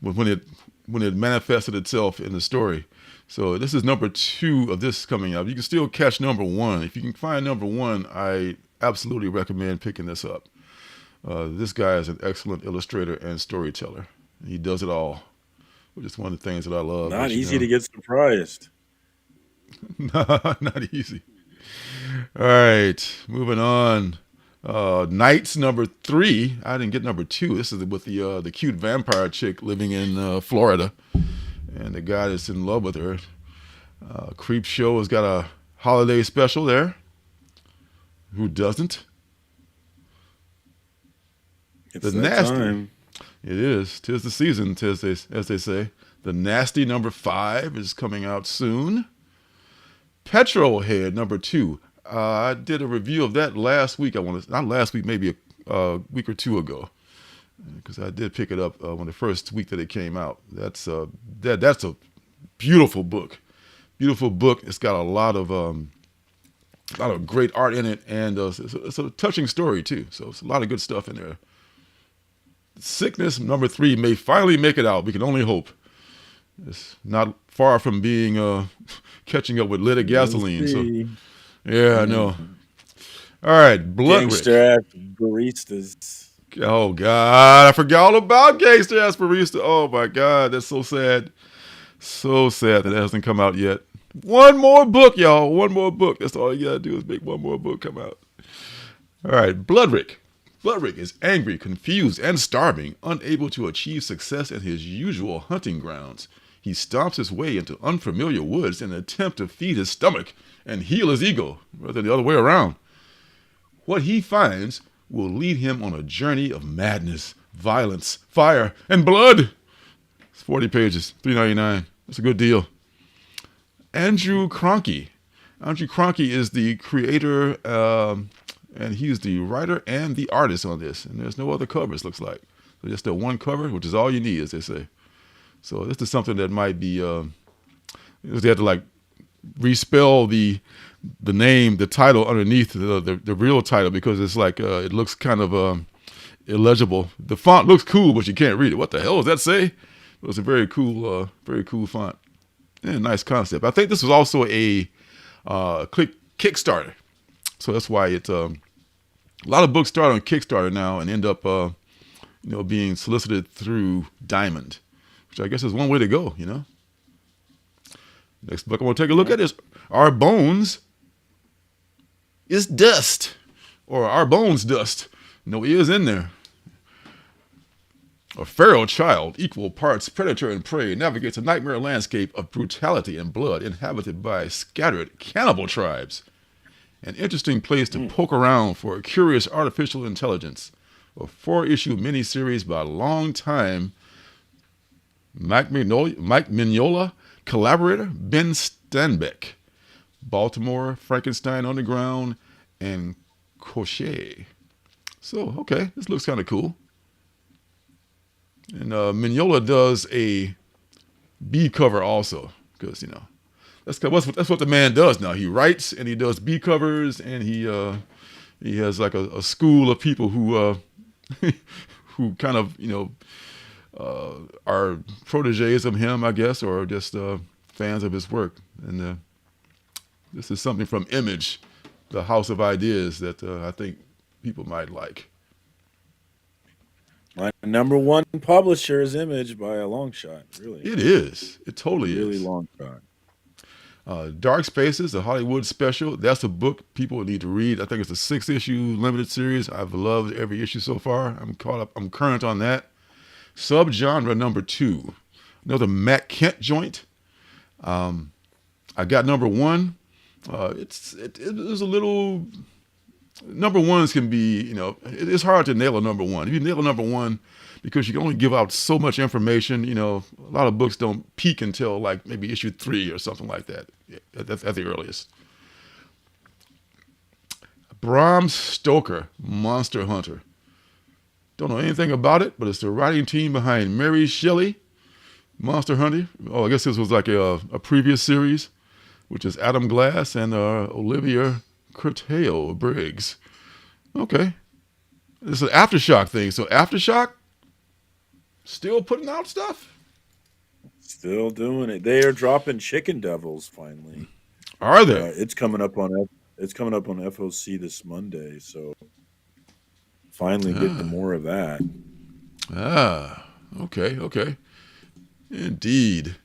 when it manifested itself in the story. So this is number 2 of this coming up. You can still catch number 1. If you can find number 1, I absolutely recommend picking this up. This guy is an excellent illustrator and storyteller. He does it all, which is one of the things that I love. Not easy to get surprised. Not easy. All right, moving on. Knights number 3. I didn't get number 2. This is with the cute vampire chick living in Florida, and the guy that's in love with her. Creep Show has got a holiday special there. Who doesn't? It's the that nasty. time. It is. 'Tis the season, as they say. The Nasty number 5 is coming out soon. Petrolhead number 2. I did a review of that last week. Not last week, maybe a week or 2 ago, because I did pick it up when the first week that it came out. That's a beautiful book. Beautiful book. It's got a lot of great art in it, and it's a touching story too. So it's a lot of good stuff in there. Sickness number 3 may finally make it out. We can only hope. It's not far from being catching up with Lit Gasoline. So yeah, I know. All right, Blood Rick. Gangster ass baristas. Oh God, I forgot all about Gangster ass barista. Oh my God, that's so sad. So sad that it hasn't come out yet. One more book, y'all. One more book. That's all you gotta do is make one more book come out. All right, Blood Rick. Budrick is angry, confused, and starving, unable to achieve success in his usual hunting grounds. He stomps his way into unfamiliar woods in an attempt to feed his stomach and heal his ego, rather than the other way around. What he finds will lead him on a journey of madness, violence, fire, and blood. It's 40 pages, $3.99. That's a good deal. Andrew Cronky. Andrew Cronky is the creator, and he's the writer and the artist on this. And there's no other covers, looks like. So just the one cover, which is all you need, as they say. So this is something that might be, they had to like respell the name, the title underneath the real title, because it's like, it looks kind of illegible. The font looks cool, but you can't read it. What the hell does that say? It was a very cool font. And nice concept. I think this was also a Kickstarter. So that's why it's a lot of books start on Kickstarter now and end up being solicited through Diamond, which I guess is one way to go, Next book I want to take a look at is Our Bones is Dust, or Our Bones Dust. No ears in there. A feral child, equal parts predator and prey, navigates a nightmare landscape of brutality and blood inhabited by scattered cannibal tribes. An interesting place to poke around for a curious artificial intelligence. A 4-issue miniseries by longtime Mike Mignola collaborator Ben Stanbeck. Baltimore, Frankenstein Underground, and Crochet. So, okay, this looks kind of cool. And Mignola does a B cover also, because that's what the man does now. He writes and he does B covers, and he has like a school of people who who kind of are proteges of him, I guess, or just fans of his work. And this is something from Image, the house of ideas, that I think people might like. My number one publisher is Image by a long shot, really. It is. It totally really is. Long shot. Dark Spaces, the Hollywood special. That's a book people need to read. I think it's a 6-issue limited series. I've loved every issue so far. I'm caught up. I'm current on that. Subgenre number 2. Another Matt Kent joint. I got number 1. It was a little... Number ones can be, it's hard to nail a number one. If you nail a number one, because you can only give out so much information, a lot of books don't peak until like maybe issue 3 or something like that, at the earliest. Bram Stoker, Monster Hunter. Don't know anything about it, but it's the writing team behind Mary Shelley, Monster Hunter. Oh, I guess this was like a previous series, which is Adam Glass and Olivia Curteo Briggs. Okay. This is an Aftershock thing. So Aftershock still putting out stuff? Still doing it. They are dropping Chicken Devils finally. Are they? It's coming up on FOC this Monday, so finally getting more of that. Okay. Indeed.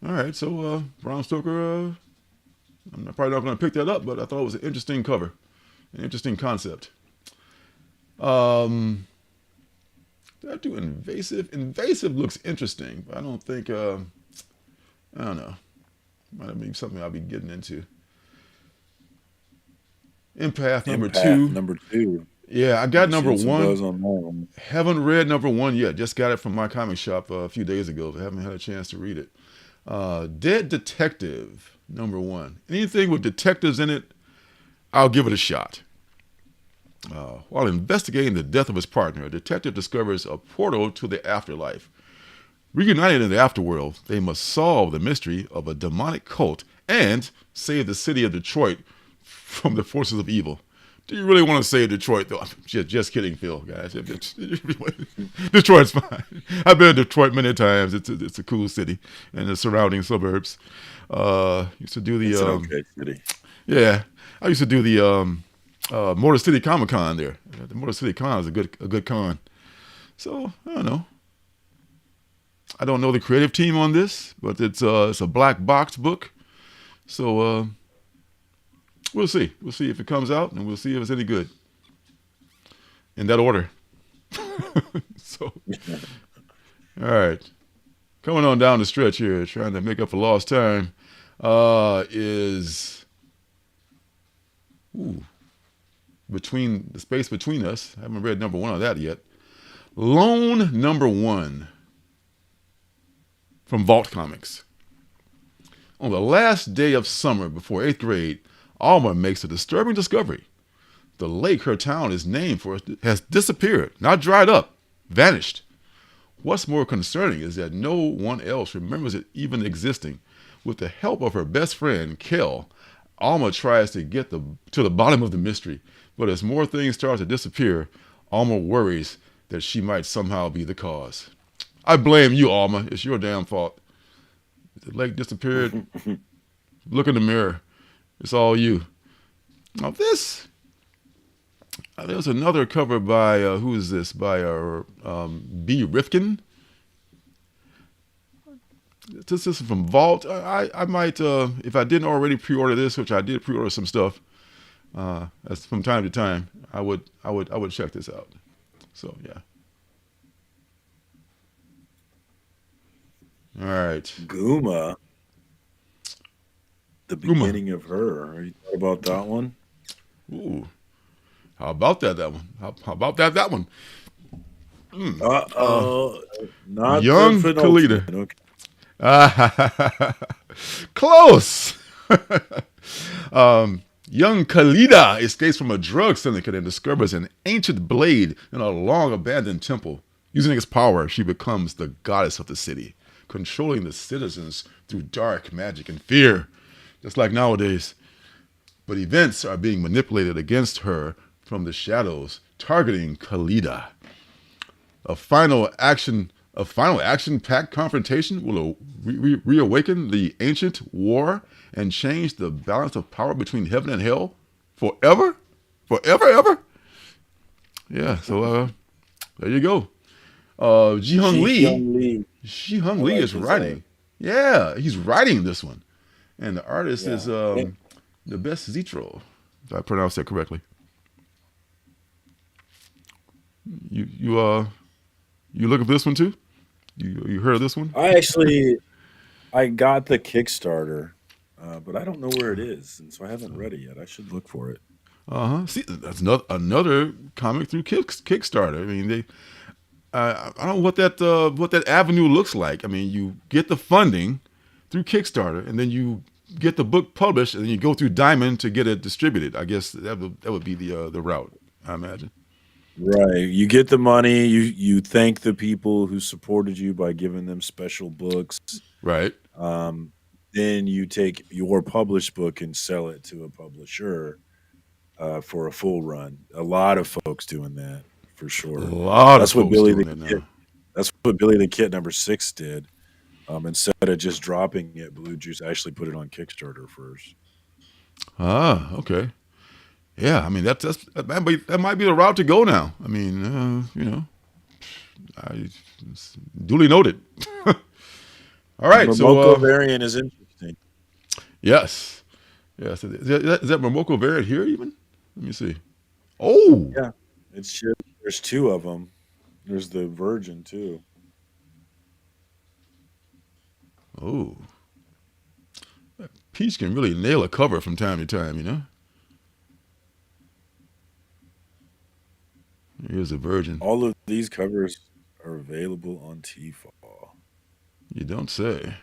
All right, so Bram Stoker, I'm probably not going to pick that up, but I thought it was an interesting cover, an interesting concept. Did I do Invasive? Invasive looks interesting, but I don't think, I don't know. Might be something I'll be getting into. Empath number 2. Number 2. Yeah, I got number 1. On that one. Haven't read number 1 yet. Just got it from my comic shop a few days ago. I haven't had a chance to read it. Dead Detective, number 1. Anything with detectives in it, I'll give it a shot. While investigating the death of his partner, a detective discovers a portal to the afterlife. Reunited in the afterworld, they must solve the mystery of a demonic cult and save the city of Detroit from the forces of evil. Do you really want to save Detroit, though? Just kidding, Phil, guys. Detroit's fine. I've been to Detroit many times. It's a cool city, and the surrounding suburbs. Used to do the. It's an okay city. Yeah, I used to do the Motor City Comic Con there. The Motor City Con is a good con. So I don't know. I don't know the creative team on this, but it's a black box book. So we'll see. We'll see if it comes out, and we'll see if it's any good. in that order. So, all right. Coming on down the stretch here, trying to make up for lost time, is between the space between us. I haven't read number 1 on that yet. Lone number 1 from Vault Comics. On the last day of summer before 8th grade, Alma makes a disturbing discovery. The lake her town is named for has disappeared, not dried up, vanished. What's more concerning is that no one else remembers it even existing. With the help of her best friend, Kel, Alma tries to get to the bottom of the mystery. But as more things start to disappear, Alma worries that she might somehow be the cause. I blame you, Alma. It's your damn fault. The lake disappeared. Look in the mirror. It's all you. Now this, there's another cover by, who is this? By B. Rifkin. This is from Vault. I might, if I didn't already pre-order this, which I did pre-order some stuff, as from time to time, I would check this out. So yeah. All right. Guma. The beginning of her. Are you thought about that one? Ooh. How about that one? How about that one? Not Young the Kalita. Okay. Close. Young Kalita escapes from a drug syndicate and discovers an ancient blade in a long abandoned temple. Using its power, she becomes the goddess of the city, controlling the citizens through dark magic and fear, just like nowadays. But events are being manipulated against her from the shadows, targeting Kalita. A final action-packed confrontation will reawaken the ancient war and change the balance of power between heaven and hell forever? Ever? Yeah, so there you go. Ji Hung Lee. Ji Hung Lee is writing. Yeah, he's writing this one. And the artist is the best Zitro, if I pronounced that correctly. You looking for this one too? You heard of this one? I got the Kickstarter, but I don't know where it is, and so I haven't read it yet. I should look for it. See, that's another comic through Kickstarter. I mean, I don't know what that avenue looks like. I mean, you get the funding through Kickstarter, and then you get the book published, and then you go through Diamond to get it distributed. I guess that would be the route, I imagine. Right. You get the money. You thank the people who supported you by giving them special books. Right. Then you take your published book and sell it to a publisher for a full run. A lot of folks doing that for sure. That's what Billy the Kid number 6 did. Instead of just dropping it, Blue Juice actually put it on Kickstarter first. Okay. Yeah, I mean that might be the route to go now. I mean, I duly noted. All right, the so Momoko variant is interesting. Yes. Is that Momoko variant here even? Let me see. Oh, yeah, it's shit. There's 2 of them. There's the Virgin too. Oh, Peach can really nail a cover from time to time, you know. Here's a Virgin. All of these covers are available on Tfall. You don't say.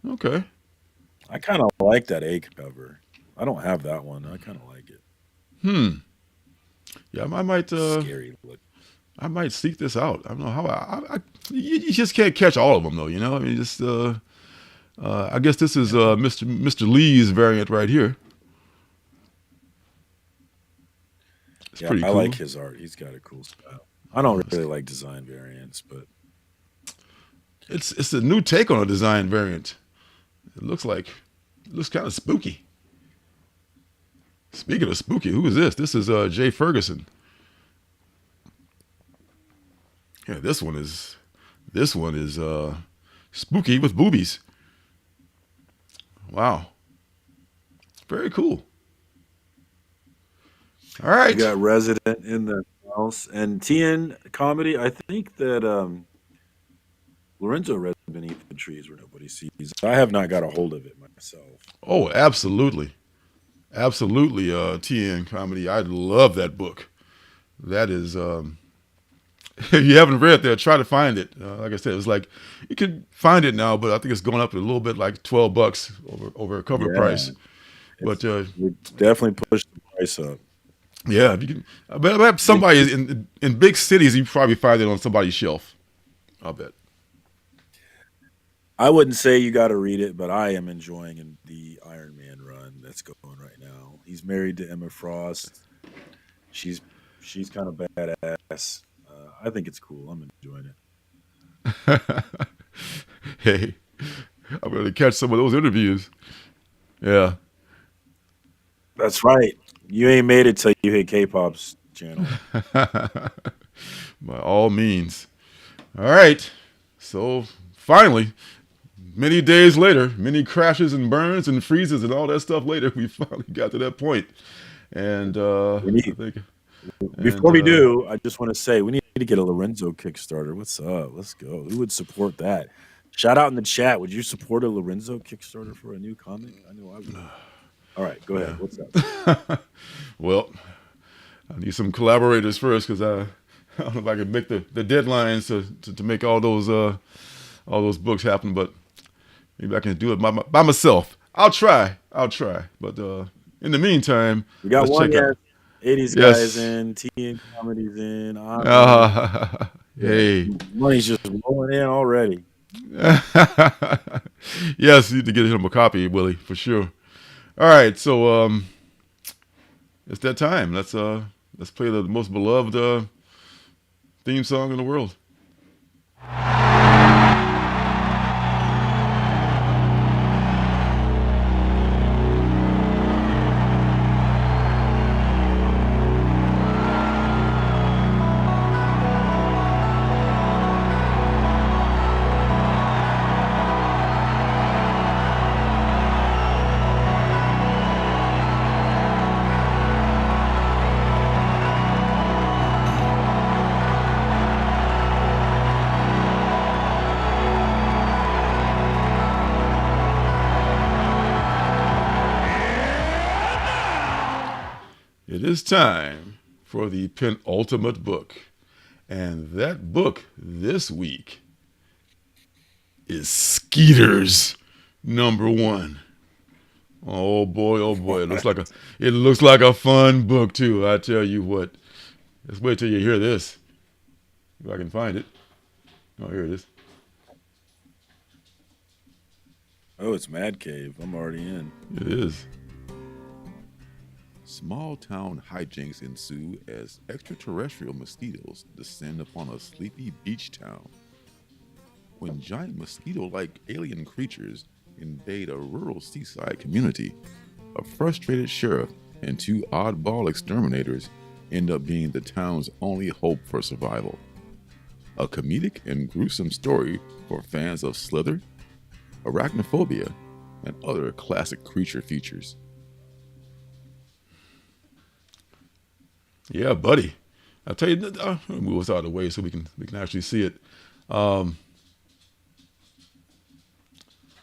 Okay. I kind of like that A cover. I don't have that one. I kind of like it. Yeah, I might. Scary look. I might seek this out. I don't know how. You just can't catch all of them though. You know. I mean, just. I guess this is Mr. Lee's variant right here. It's pretty cool. I like his art. He's got a cool style. I don't really like design variants, but it's a new take on a design variant. It looks kind of spooky. Speaking of spooky, who is this? This is Jay Ferguson. Yeah, this one is spooky with boobies. Wow. Very cool. All right. You got Resident in the else. And TN comedy, I think that Lorenzo read Beneath the Trees Where Nobody Sees. I have not got a hold of it myself. Oh, absolutely. Absolutely, TN comedy. I love that book. That is, if you haven't read that, try to find it. Like I said, it's like you can find it now, but I think it's going up a little bit, like $12 over a cover Yeah, price. But it definitely pushed the price up. yeah, if you can, I bet somebody is in big cities, you probably find it on somebody's shelf. I'll bet. I wouldn't say you got to read it, but I am enjoying the Iron Man run that's going right now. He's married to Emma Frost. She's she's kind of badass. I think it's cool. I'm enjoying it. Hey, I'm going to catch some of those interviews. Yeah. That's right. You ain't made it till you hit K-pop's channel. By all means. All right. So finally, many days later, many crashes and burns and freezes and all that stuff later, we finally got to that point. And I think, Before we do, I just want to say we need to get a Lorenzo Kickstarter. What's up? Let's go. Who would support that? Shout out in the chat. Would you support a Lorenzo Kickstarter for a new comic? I know I would. All right, go ahead. What's up? well, I need some collaborators first because I don't know if I can make the deadlines to make all those books happen, but maybe I can do it by myself. I'll try. But in the meantime, we got let's one check out. 80s guys in, TN comedies in. Hey. Money's just rolling in already. Yes, you need to get him a copy, Willie, for sure. All right, so it's that time. Let's play the most beloved theme song in the world. It is time for the penultimate book. And that book this week is Skeeter's #1. Oh boy, it looks like a fun book too. I tell you what. Let's wait till you hear this. If I can find it. Oh, here it is. Oh, it's Mad Cave. I'm already in. It is. Small town hijinks ensue as extraterrestrial mosquitoes descend upon a sleepy beach town. When giant mosquito-like alien creatures invade a rural seaside community, a frustrated sheriff and 2 oddball exterminators end up being the town's only hope for survival. A comedic and gruesome story for fans of Slither, arachnophobia, and other classic creature features. Yeah, buddy. I'll tell you. Move us out of the way so we can actually see it.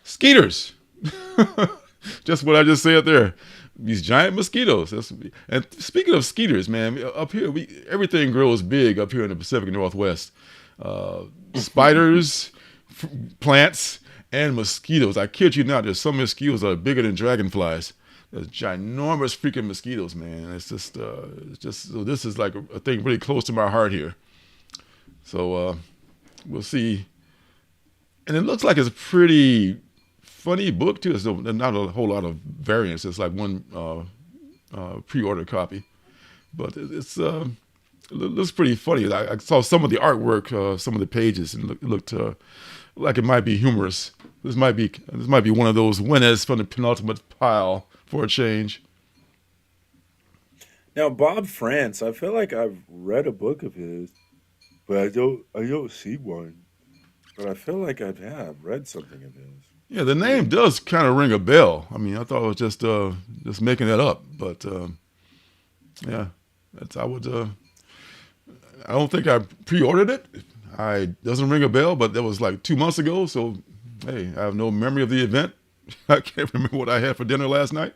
Skeeters. Just what I just said there. These giant mosquitoes. And speaking of skeeters, man, up here everything grows big up here in the Pacific Northwest. Spiders, plants, and mosquitoes. I kid you not. There's some mosquitoes that are bigger than dragonflies. There's ginormous freaking mosquitoes, man. It's just so this is like a thing really close to my heart here. So we'll see. And it looks like it's a pretty funny book too. There's not a whole lot of variants. It's like one pre-order copy, but it looks pretty funny. I saw some of the artwork, some of the pages, and it looked like it might be humorous. This might be one of those winners from the penultimate pile for a change. Now, Bob France, I feel like I've read a book of his, but I don't see one. But I feel like I have read something of his. Yeah, the name does kind of ring a bell. I mean, I thought it was just making that up, but yeah, I would I don't think I pre-ordered it. I doesn't ring a bell, but that was like 2 months ago. So, hey, I have no memory of the event. I can't remember what I had for dinner last night.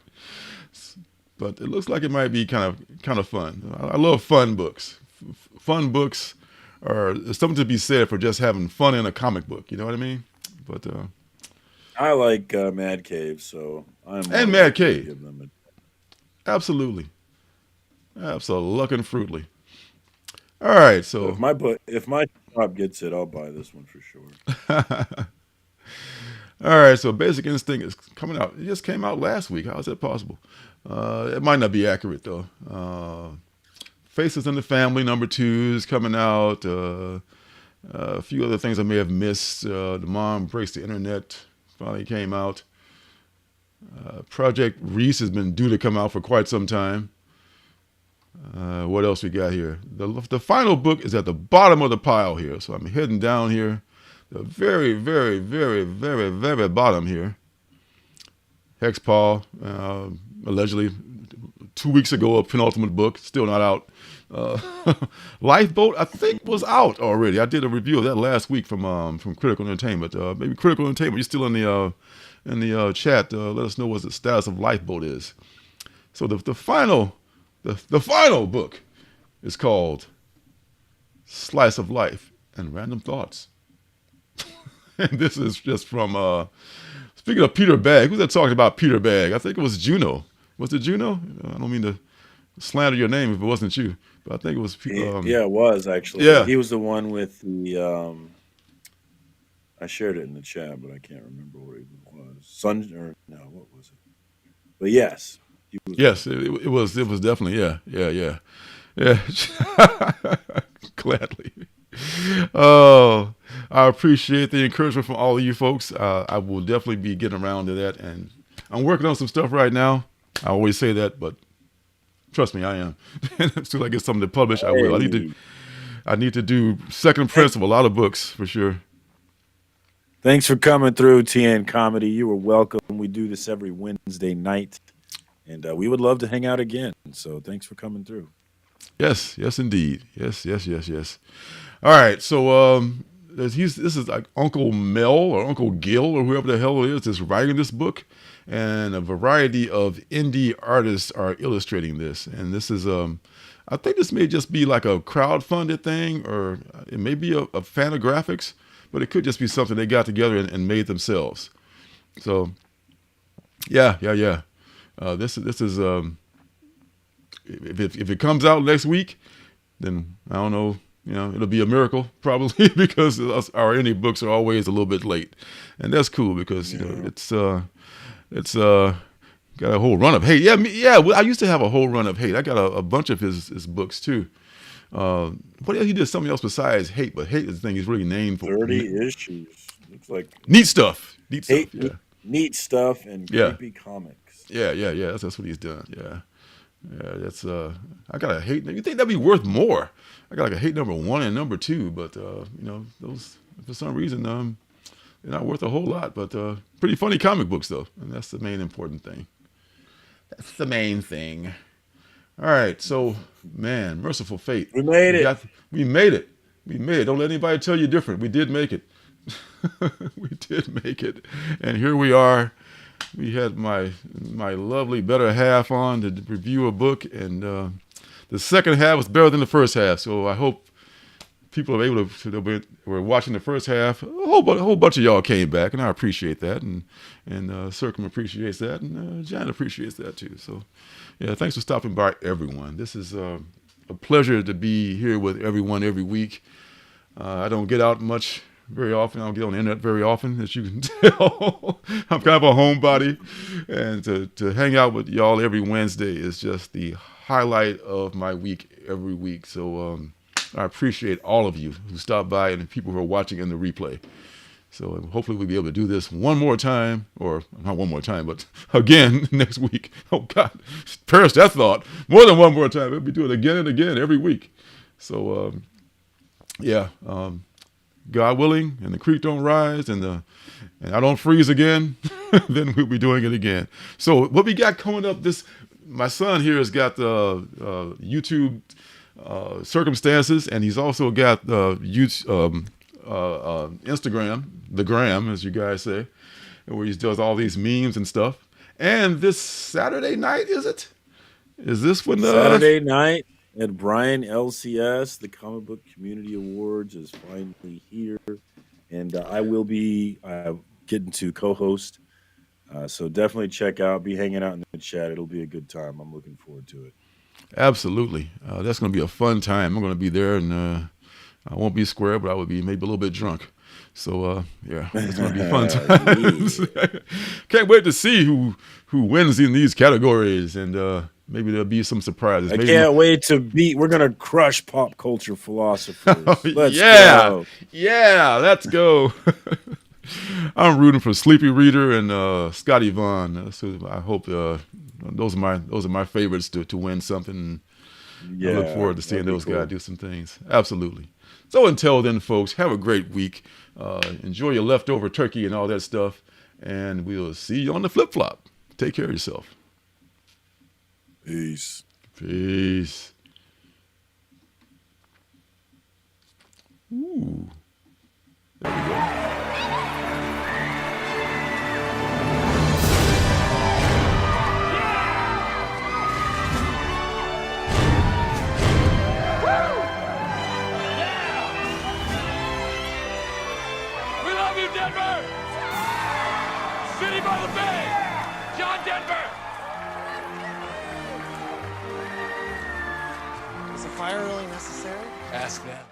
But it looks like it might be kind of fun. I love fun books. Fun books are something to be said for just having fun in a comic book. You know what I mean? But I like Mad Cave, so I'm more and Mad likely to Cave, give them absolutely, absolutely. All right, so so if my shop gets it, I'll buy this one for sure. all right, so Basic Instinct is coming out. It just came out last week. How is that possible? It might not be accurate though. Faces in the Family #2 is coming out. A few other things I may have missed. The Mom Breaks the Internet finally came out. Project Reese has been due to come out for quite some time. What else we got here? The final book is at the bottom of the pile here, so I'm heading down here. The very, very, very, very, very bottom here. Hexpaw, allegedly 2 weeks ago, a penultimate book, still not out. Lifeboat, I think, was out already. I did a review of that last week from Critical Entertainment. Maybe Critical Entertainment, you're still in the chat. Let us know what the status of Lifeboat is. So the final book is called Slice of Life and Random Thoughts. And this is just from, speaking of Peter Bagg, who's that talking about Peter Bagg? I think it was Juno. Was it Juno? I don't mean to slander your name if it wasn't you, but I think it was. Yeah, it was actually. Yeah. He was the one with the. I shared it in the chat, but I can't remember what it was. What was it? But yes. Yes, it was definitely, yeah. Gladly. Oh, I appreciate the encouragement from all of you folks. I will definitely be getting around to that, and I'm working on some stuff right now. I always say that, but trust me, I am. As soon as I get something to publish, I will. I need to do second prints of a lot of books for sure. Thanks for coming through, TN Comedy. You are welcome. We do this every Wednesday night, and we would love to hang out again. So thanks for coming through. Yes, indeed. Yes. All right, so this is like Uncle Mel or Uncle Gil or whoever the hell it is writing this book, and a variety of indie artists are illustrating this. And this is, I think this may just be like a crowdfunded thing, or it may be a fan of graphics, but it could just be something they got together and made themselves. So, yeah. This is if it comes out next week, then I don't know. It'll be a miracle probably because our indie books are always a little bit late, and that's cool because it's got a whole run of hate. I used to have a whole run of hate. I got a bunch of his books too. What else he did something else besides hate, but hate is the thing he's really named for. 30 issues. Looks like neat stuff. Neat stuff and creepy comics. Yeah. That's what he's done. Yeah. That's I got a hate. You think that'd be worth more? I got like a hate #1 and #2, but those for some reason they're not worth a whole lot. But pretty funny comic books though, and that's the main important thing. That's the main thing. All right, so man, merciful fate. We made it. We made it. Don't let anybody tell you different. We did make it. We did make it, and here we are. We had my lovely better half on to review a book, and the second half was better than the first half. So I hope people are able to. Were watching the first half. A whole bunch of y'all came back, and I appreciate that, and Surcam appreciates that, and Jan appreciates that too. So yeah, thanks for stopping by, everyone. This is a pleasure to be here with everyone every week. I don't get out much very often. I don't get on the internet very often, as you can tell. I'm kind of a homebody, and to hang out with y'all every Wednesday is just the highlight of my week every week. So I appreciate all of you who stop by and the people who are watching in the replay. So hopefully we'll be able to do this one more time, or not one more time, but again next week. Oh God, perish that thought. More than one more time. We'll be doing it again and again every week. So God willing, and the creek don't rise, and I don't freeze again, then we'll be doing it again. So what we got coming up my son here has got the YouTube Circumstances, and he's also got Instagram, the gram, as you guys say, where he does all these memes and stuff. And this Saturday night, is it? Is this when Saturday night at Brian LCS, the Comic Book Community Awards is finally here, and I will be getting to co-host. So definitely check out, be hanging out in the chat. It'll be a good time. I'm looking forward to it. Absolutely. That's going to be a fun time. I'm going to be there, and I won't be square, but I will be maybe a little bit drunk. So, yeah, it's going to be fun times. Can't wait to see who wins in these categories, and maybe there'll be some surprises. I can't wait to beat. We're going to crush pop culture philosophers. Let's go. Yeah, let's go. I'm rooting for Sleepy Reader and Scotty Vaughn. So I hope those are my favorites to win something. Yeah, I look forward to seeing those guys do some things. Absolutely. So until then, folks, have a great week. Enjoy your leftover turkey and all that stuff, and we'll see you on the flip flop. Take care of yourself. Peace. Peace. Ooh. There we go. Denver! City by the Bay! John Denver! Is a fire really necessary? Ask them.